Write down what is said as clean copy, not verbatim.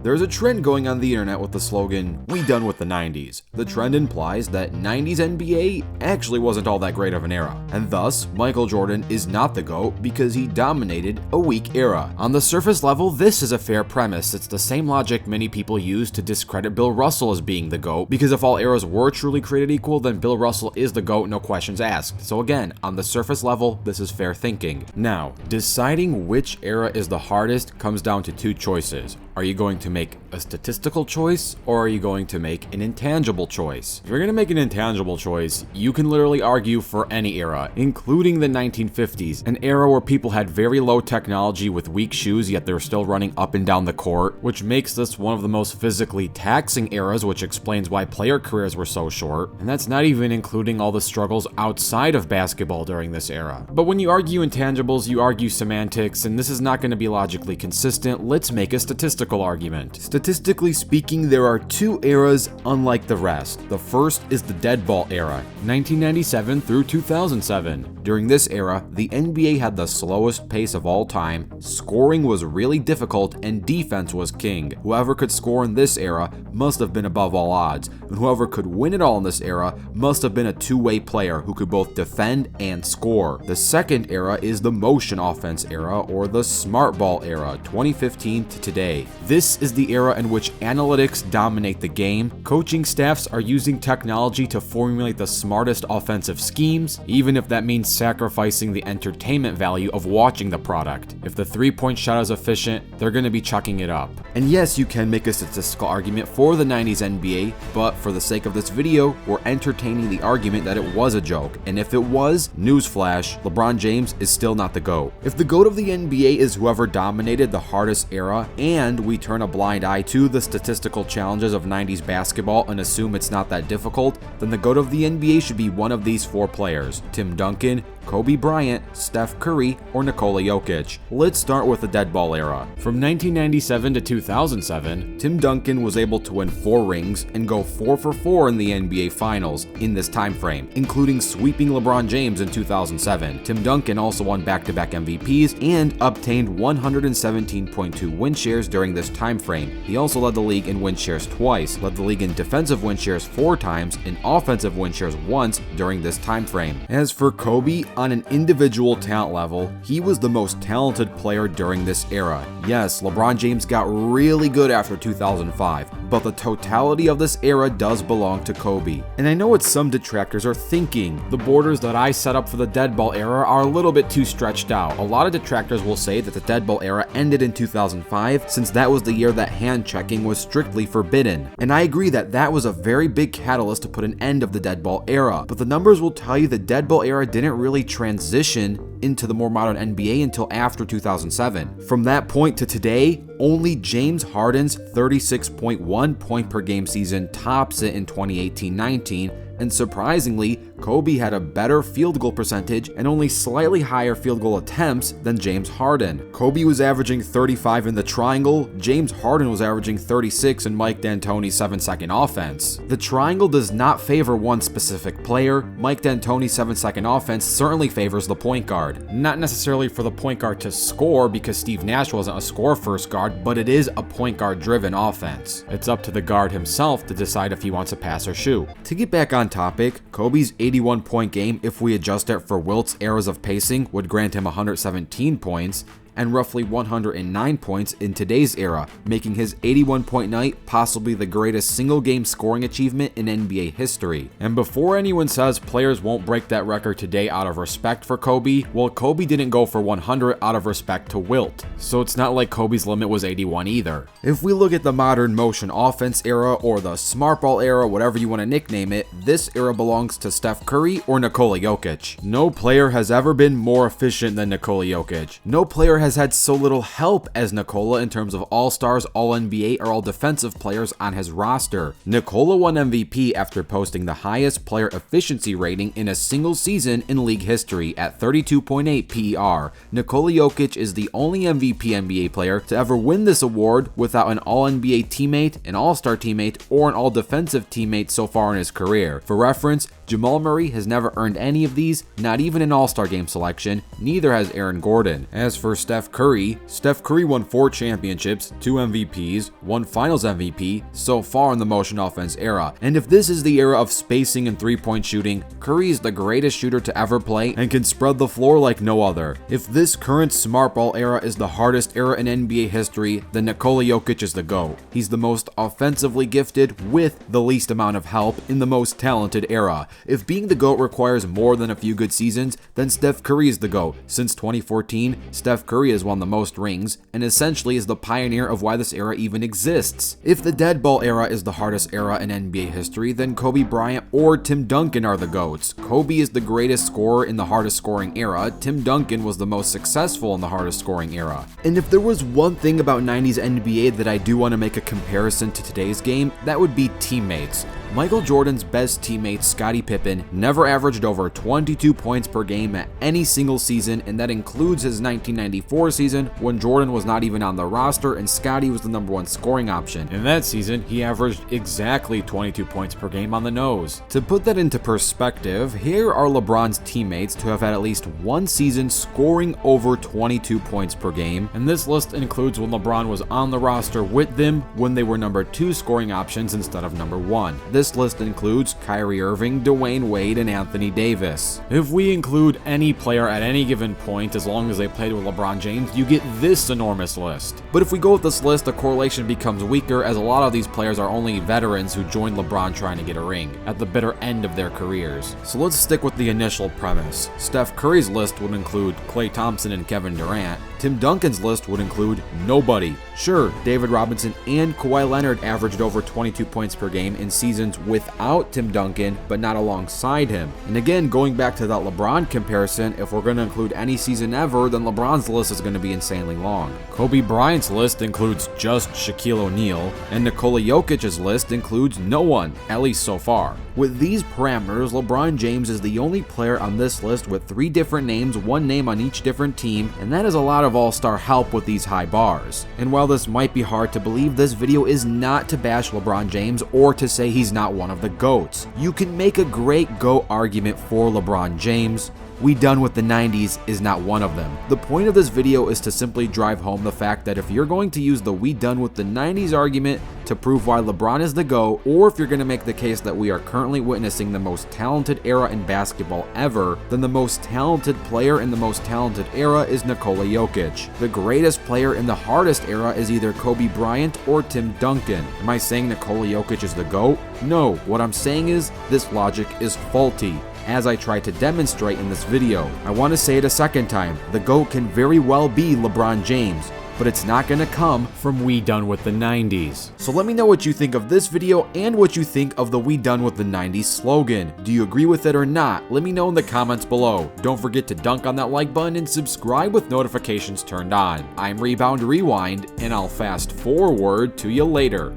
There's a trend going on the internet with the slogan, "We done with the 90s." The trend implies that 90s NBA actually wasn't all that great of an era, and thus, Michael Jordan is not the GOAT because he dominated a weak era. On the surface level, this is a fair premise. It's the same logic many people use to discredit Bill Russell as being the GOAT, because if all eras were truly created equal, then Bill Russell is the GOAT, no questions asked. So again, on the surface level, this is fair thinking. Now, deciding which era is the hardest comes down to two choices. Are you going to make a statistical choice, or are you going to make an intangible choice? If you're going to make an intangible choice, you can literally argue for any era, including the 1950s, an era where people had very low technology with weak shoes, yet they're still running up and down the court, which makes this one of the most physically taxing eras, which explains why player careers were so short, and that's not even including all the struggles outside of basketball during this era. But when you argue intangibles, you argue semantics, and this is not going to be logically consistent. Let's make a statistical argument. Statistically speaking, there are two eras unlike the rest. The first is the dead ball era, 1997 through 2007. During this era, the NBA had the slowest pace of all time, scoring was really difficult, and defense was king. Whoever could score in this era must have been above all odds, and whoever could win it all in this era must have been a two-way player who could both defend and score. The second era is the motion offense era, or the smart ball era, 2015 to today. This is the era in which analytics dominate the game. Coaching staffs are using technology to formulate the smartest offensive schemes, even if that means sacrificing the entertainment value of watching the product. If the three-point shot is efficient, they're going to be chucking it up. And yes, you can make a statistical argument for the 90s NBA, but for the sake of this video, we're entertaining the argument that it was a joke. And if it was, newsflash, LeBron James is still not the GOAT. If the GOAT of the NBA is whoever dominated the hardest era, and we turn a blind eye to the statistical challenges of 90s basketball and assume it's not that difficult, then the GOAT of the NBA should be one of these four players: Tim Duncan, Kobe Bryant, Steph Curry, or Nikola Jokic. Let's start with the dead ball era. From 1997 to 2007, Tim Duncan was able to win 4 rings and go 4 for 4 in the NBA Finals in this time frame, including sweeping LeBron James in 2007. Tim Duncan also won back-to-back MVPs and obtained 117.2 win shares during this time frame. He also led the league in win shares twice, led the league in defensive win shares 4 times, and offensive win shares once during this time frame. As for Kobe, on an individual talent level, he was the most talented player during this era. Yes, LeBron James got really good after 2005, but the totality of this era does belong to Kobe. And I know what some detractors are thinking. The borders that I set up for the dead ball era are a little bit too stretched out. A lot of detractors will say that the dead ball era ended in 2005, since that was the year that hand checking was strictly forbidden. And I agree that that was a very big catalyst to put an end of the dead ball era, but the numbers will tell you the dead ball era didn't really transition into the more modern NBA until after 2007. From that point to today, only James Harden's 36.1 point per game season tops it in 2018-19, and surprisingly, Kobe had a better field goal percentage and only slightly higher field goal attempts than James Harden. Kobe was averaging 35 in the triangle, James Harden was averaging 36 in Mike D'Antoni's 7-second offense. The triangle does not favor one specific player. Mike D'Antoni's 7-second offense certainly favors the point guard. Not necessarily for the point guard to score, because Steve Nash wasn't a score-first guard, but it is a point guard-driven offense. It's up to the guard himself to decide if he wants to pass or shoot. To get back on topic, Kobe's 81-point game, if we adjust it for Wilt's eras of pacing, would grant him 117 points, and roughly 109 points in today's era, making his 81-point night possibly the greatest single-game scoring achievement in NBA history. And before anyone says players won't break that record today out of respect for Kobe, well, Kobe didn't go for 100 out of respect to Wilt, so it's not like Kobe's limit was 81 either. If we look at the modern motion offense era, or the smart ball era, whatever you want to nickname it, this era belongs to Steph Curry or Nikola Jokic. No player has ever been more efficient than Nikola Jokic. No player has had so little help as Nikola in terms of all-stars, all-NBA, or all-defensive players on his roster. Nikola won MVP after posting the highest player efficiency rating in a single season in league history at 32.8 PER. Nikola Jokic is the only MVP NBA player to ever win this award without an all-NBA teammate, an all-star teammate, or an all-defensive teammate so far in his career. For reference, Jamal Murray has never earned any of these, not even an all-star game selection, neither has Aaron Gordon. As for Steph Steph Curry. Steph Curry won 4 championships, 2 MVPs, 1 Finals MVP so far in the motion offense era. And if this is the era of spacing and three-point shooting, Curry is the greatest shooter to ever play and can spread the floor like no other. If this current smart ball era is the hardest era in NBA history, then Nikola Jokic is the GOAT. He's the most offensively gifted with the least amount of help in the most talented era. If being the GOAT requires more than a few good seasons, then Steph Curry is the GOAT. Since 2014, Steph Curry has won the most rings and essentially is the pioneer of why this era even exists. If the dead ball era is the hardest era in NBA history, then Kobe Bryant or Tim Duncan are the GOATs. Kobe is the greatest scorer in the hardest scoring era. Tim Duncan was the most successful in the hardest scoring era. And if there was one thing about 90s NBA that I do want to make a comparison to today's game, that would be teammates. Michael Jordan's best teammate, Scottie Pippen, never averaged over 22 points per game at any single season, and that includes his 1994 season when Jordan was not even on the roster and Scottie was the #1 scoring option. In that season, he averaged exactly 22 points per game on the nose. To put that into perspective, here are LeBron's teammates to have had at least one season scoring over 22 points per game, and this list includes when LeBron was on the roster with them when they were #2 scoring options instead of #1. This list includes Kyrie Irving, Dwayne Wade, and Anthony Davis. If we include any player at any given point, as long as they played with LeBron James, you get this enormous list. But if we go with this list, the correlation becomes weaker as a lot of these players are only veterans who joined LeBron trying to get a ring, at the bitter end of their careers. So let's stick with the initial premise. Steph Curry's list would include Klay Thompson and Kevin Durant. Tim Duncan's list would include nobody. Sure, David Robinson and Kawhi Leonard averaged over 22 points per game in seasons without Tim Duncan, but not alongside him. And again, going back to that LeBron comparison, if we're going to include any season ever, then LeBron's list is going to be insanely long. Kobe Bryant's list includes just Shaquille O'Neal, and Nikola Jokic's list includes no one, at least so far. With these parameters, LeBron James is the only player on this list with 3 different names, 1 name on each different team, and that is a lot of all-star help with these high bars. And while this might be hard to believe, this video is not to bash LeBron James or to say he's not one of the GOATs. You can make a great GOAT argument for LeBron James. We done with the 90s is not one of them. The point of this video is to simply drive home the fact that if you're going to use the we done with the 90s argument to prove why LeBron is the GOAT, or if you're going to make the case that we are currently witnessing the most talented era in basketball ever, then the most talented player in the most talented era is Nikola Jokic. The greatest player in the hardest era is either Kobe Bryant or Tim Duncan. Am I saying Nikola Jokic is the GOAT? No, what I'm saying is this logic is faulty, as I try to demonstrate in this video. I want to say it a second time, the GOAT can very well be LeBron James, but it's not going to come from We Done With The 90s. So let me know what you think of this video and what you think of the We Done With The 90s slogan. Do you agree with it or not? Let me know in the comments below. Don't forget to dunk on that like button and subscribe with notifications turned on. I'm Rebound Rewind, and I'll fast forward to you later.